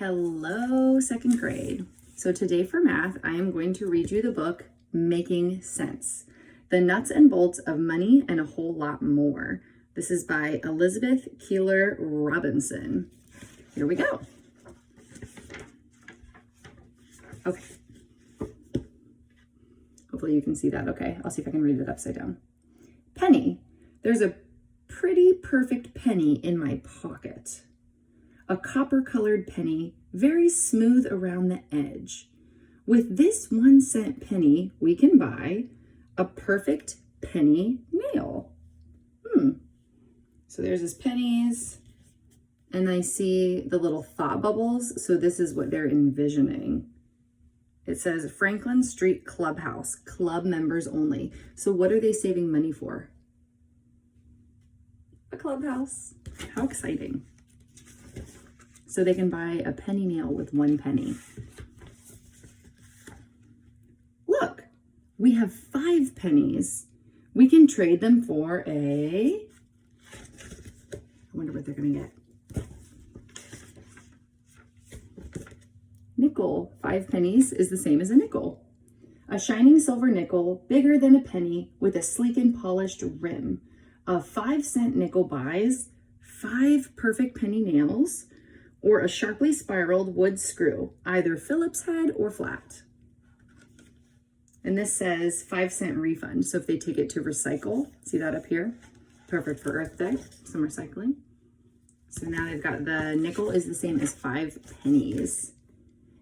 Hello, second grade. So today for math, I am going to read you the book, Making Sense, The Nuts and Bolts of Money and a Whole Lot More. This is by Elizabeth Keeler Robinson. Here we go. Okay. Hopefully you can see that okay. I'll see if I can read it upside down. Penny. There's a pretty perfect penny in my pocket. A copper-colored penny, very smooth around the edge. With this 1-cent penny, we can buy a perfect penny nail. So there's his pennies, and I see the little thought bubbles. So this is what they're envisioning. It says Franklin Street Clubhouse, club members only. So what are they saving money for? A clubhouse. How exciting. So they can buy a penny nail with 1 penny. Look, we have 5 pennies. We can trade them for I wonder what they're gonna get. Nickel. 5 pennies is the same as a nickel. A shining silver nickel, bigger than a penny, with a sleek and polished rim. A 5-cent nickel buys 5 perfect penny nails, or a sharply spiraled wood screw, either Phillips head or flat. And this says 5-cent refund. So if they take it to recycle, see that up here? Perfect for Earth Day, some recycling. So now they've got the nickel is the same as 5 pennies.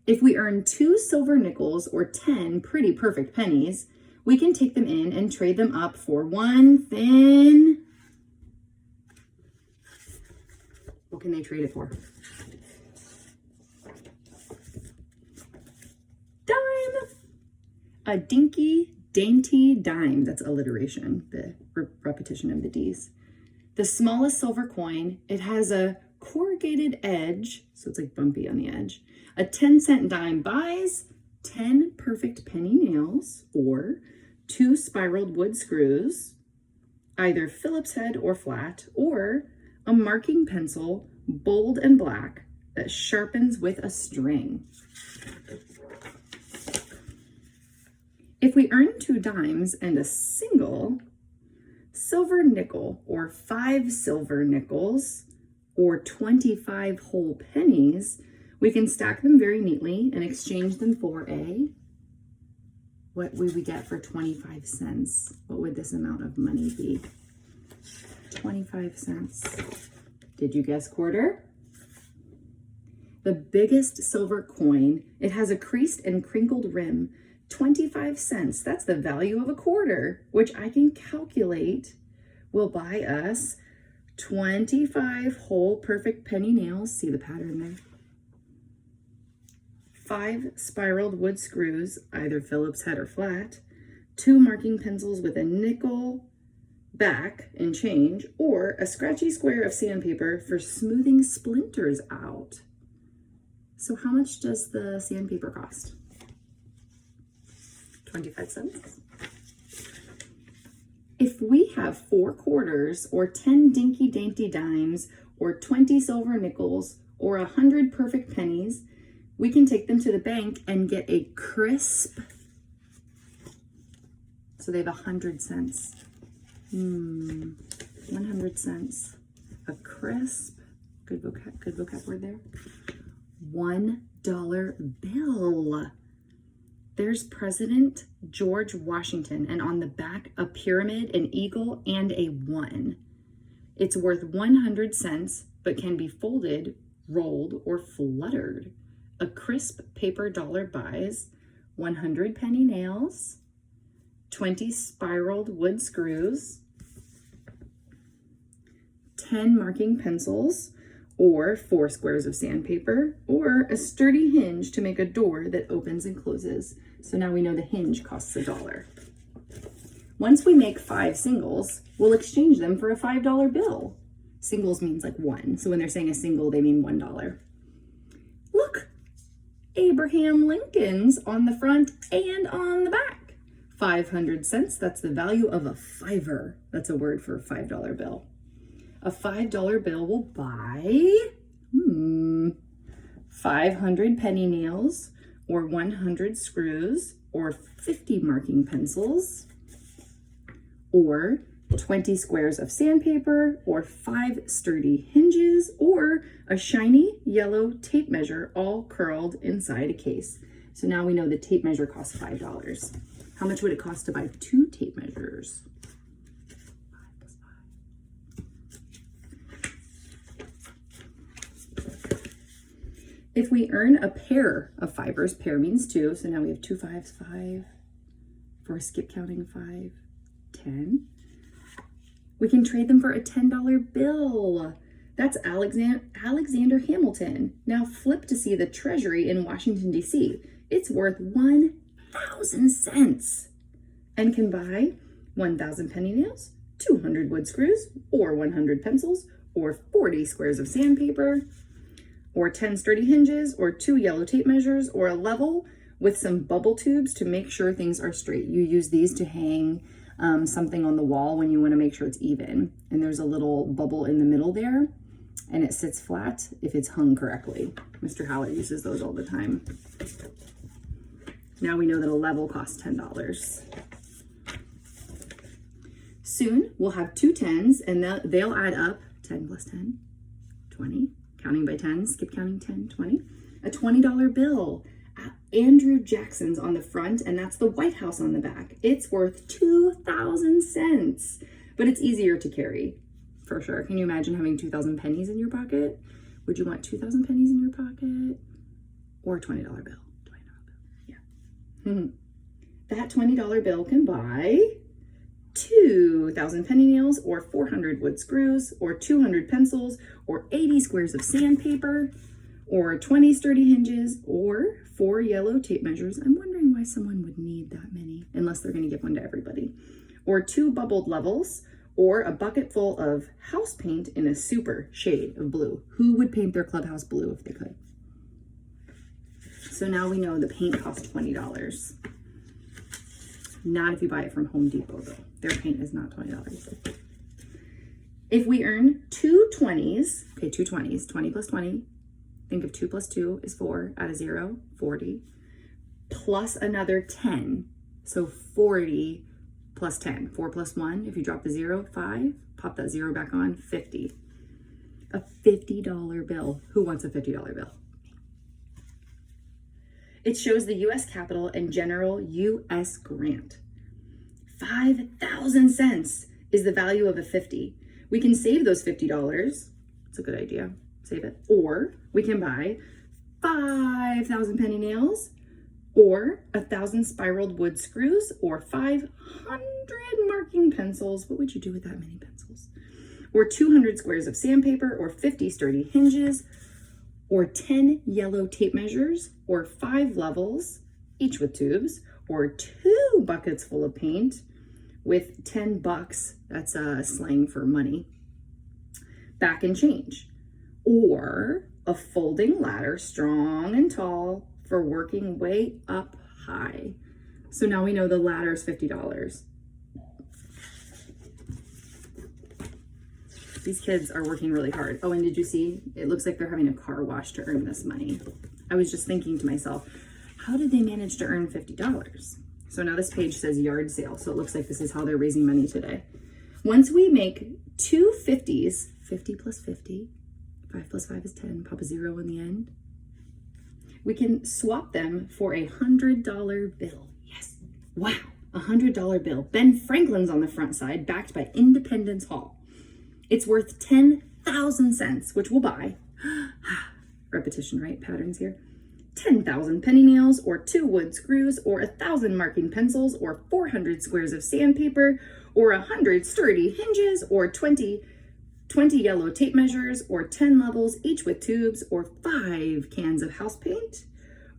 If we earn 2 silver nickels or 10 pretty perfect pennies, we can take them in and trade them up for 1 thin. What can they trade it for? Dime. A dinky, dainty dime. That's alliteration, the repetition of the D's. The smallest silver coin. It has a corrugated edge, so it's like bumpy on the edge. A 10-cent dime buys 10 perfect penny nails or 2 spiraled wood screws, either Phillips head or flat, or a marking pencil, bold and black, that sharpens with a string. If we earn 2 dimes and a single silver nickel or 5 silver nickels or 25 whole pennies, we can stack them very neatly and exchange them for what would we get for 25 cents? What would this amount of money be? 25 cents. Did you guess quarter? The biggest silver coin, it has a creased and crinkled rim. 25 cents, that's the value of a quarter, which I can calculate will buy us 25 whole perfect penny nails. See the pattern there? 5 spiraled wood screws, either Phillips head or flat, 2 marking pencils with a nickel back and change, or a scratchy square of sandpaper for smoothing splinters out. So how much does the sandpaper cost? 25 cents. If we have 4 quarters or 10 dinky dainty dimes or 20 silver nickels or 100 perfect pennies, we can take them to the bank and get a crisp. So they have 100 cents. 100 cents. A crisp, good vocab word there. $1 bill. There's President George Washington, and on the back, a pyramid, an eagle, and a 1. It's worth 100 cents, but can be folded, rolled, or fluttered. A crisp paper dollar buys 100 penny nails, 20 spiraled wood screws, 10 marking pencils, or 4 squares of sandpaper, or a sturdy hinge to make a door that opens and closes. So now we know the hinge costs $1. Once we make 5 singles, we'll exchange them for a $5 bill. Singles means like 1. So when they're saying a single, they mean $1. Look, Abraham Lincoln's on the front and on the back. 500 cents, that's the value of a fiver. That's a word for a $5 bill. A $5 bill will buy 500 penny nails, or 100 screws, or 50 marking pencils, or 20 squares of sandpaper, or 5 sturdy hinges, or a shiny yellow tape measure all curled inside a case. So now we know the tape measure costs $5. How much would it cost to buy 2 tape measures? 5 plus 5. If we earn a pair of fibers, pair means 2, so now we have 2 5s, 5, for skip counting 5, 10. We can trade them for a $10 bill. That's Alexander Hamilton. Now flip to see the Treasury in Washington, D.C. It's worth 1,000 cents and can buy 1,000 penny nails, 200 wood screws, or 100 pencils, or 40 squares of sandpaper, or 10 sturdy hinges, or 2 yellow tape measures, or a level with some bubble tubes to make sure things are straight. You use these to hang something on the wall when you want to make sure it's even. And there's a little bubble in the middle there, and it sits flat if it's hung correctly. Mr. Howard uses those all the time. Now we know that a level costs $10. Soon we'll have 2 10s, and they'll add up 10 plus 10, 20. Counting by 10, skip counting 10, 20. A $20 bill. Andrew Jackson's on the front, and that's the White House on the back. It's worth 2,000 cents, but it's easier to carry, for sure. Can you imagine having 2,000 pennies in your pocket? Would you want 2,000 pennies in your pocket? Or a $20 bill? Yeah. That $20 bill can buy 2,000 penny nails, or 400 wood screws, or 200 pencils, or 80 squares of sandpaper, or 20 sturdy hinges, or 4 yellow tape measures. I'm wondering why someone would need that many, unless they're going to give one to everybody. Or 2 bubbled levels, or a bucket full of house paint in a super shade of blue. Who would paint their clubhouse blue if they could? So now we know the paint costs $20. Not if you buy it from Home Depot, though. Their paint is not $20. If we earn 2 20s, okay, 2 20s, 20 plus 20, think of 2 plus 2 is 4, add a 0, 40, plus another 10, so 40 plus 10, 4 plus 1, if you drop the 0, 5, pop that 0 back on, 50. A $50 bill. Who wants a $50 bill? It shows the U.S. Capitol and General U.S. Grant. 5,000 cents is the value of a 50. We can save those $50. It's a good idea. Save it. Or we can buy 5,000 penny nails, or 1,000 spiraled wood screws, or 500 marking pencils. What would you do with that many pencils? Or 200 squares of sandpaper, or 50 sturdy hinges, or 10 yellow tape measures, or 5 levels, each with tubes, or 2 buckets full of paint with $10. That's slang for money. Back and change. Or a folding ladder, strong and tall, for working way up high. So now we know the ladder is $50. These kids are working really hard. Oh, and did you see? It looks like they're having a car wash to earn this money. I was just thinking to myself, how did they manage to earn $50? So now this page says yard sale. So it looks like this is how they're raising money today. Once we make 2 50s, 50 plus 50, 5 plus 5 is 10, pop a 0 in the end, we can swap them for a $100 bill. Yes. Wow. A $100 bill. Ben Franklin's on the front side, backed by Independence Hall. It's worth 10,000 cents, which we'll buy. Repetition, right? Patterns here. 10,000 penny nails, or 2 wood screws, or 1,000 marking pencils, or 400 squares of sandpaper, or 100 sturdy hinges, or 20 yellow tape measures, or 10 levels, each with tubes, or 5 cans of house paint,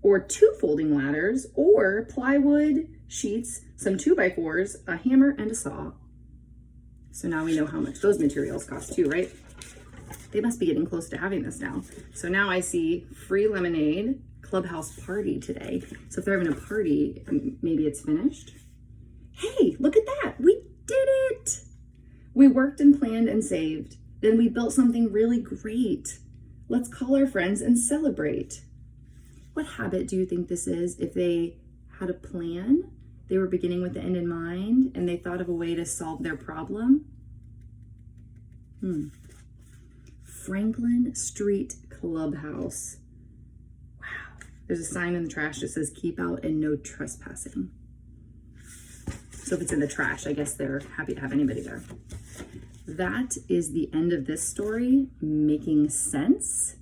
or 2 folding ladders, or plywood sheets, some 2x4s, a hammer, and a saw. So now we know how much those materials cost too, right? They must be getting close to having this now. So now I see free lemonade clubhouse party today. So if they're having a party, maybe it's finished. Hey, look at that. We did it. We worked and planned and saved. Then we built something really great. Let's call our friends and celebrate. What habit do you think this is? If they had a plan, they were beginning with the end in mind, and they thought of a way to solve their problem. Franklin Street Clubhouse. Wow. There's a sign in the trash that says keep out and no trespassing. So if it's in the trash, I guess they're happy to have anybody there. That is the end of this story making sense.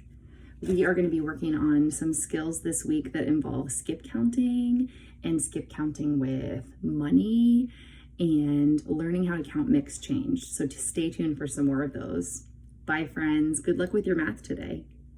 We are going to be working on some skills this week that involve skip counting and skip counting with money and learning how to count mixed change. So stay tuned for some more of those. Bye, friends. Good luck with your math today.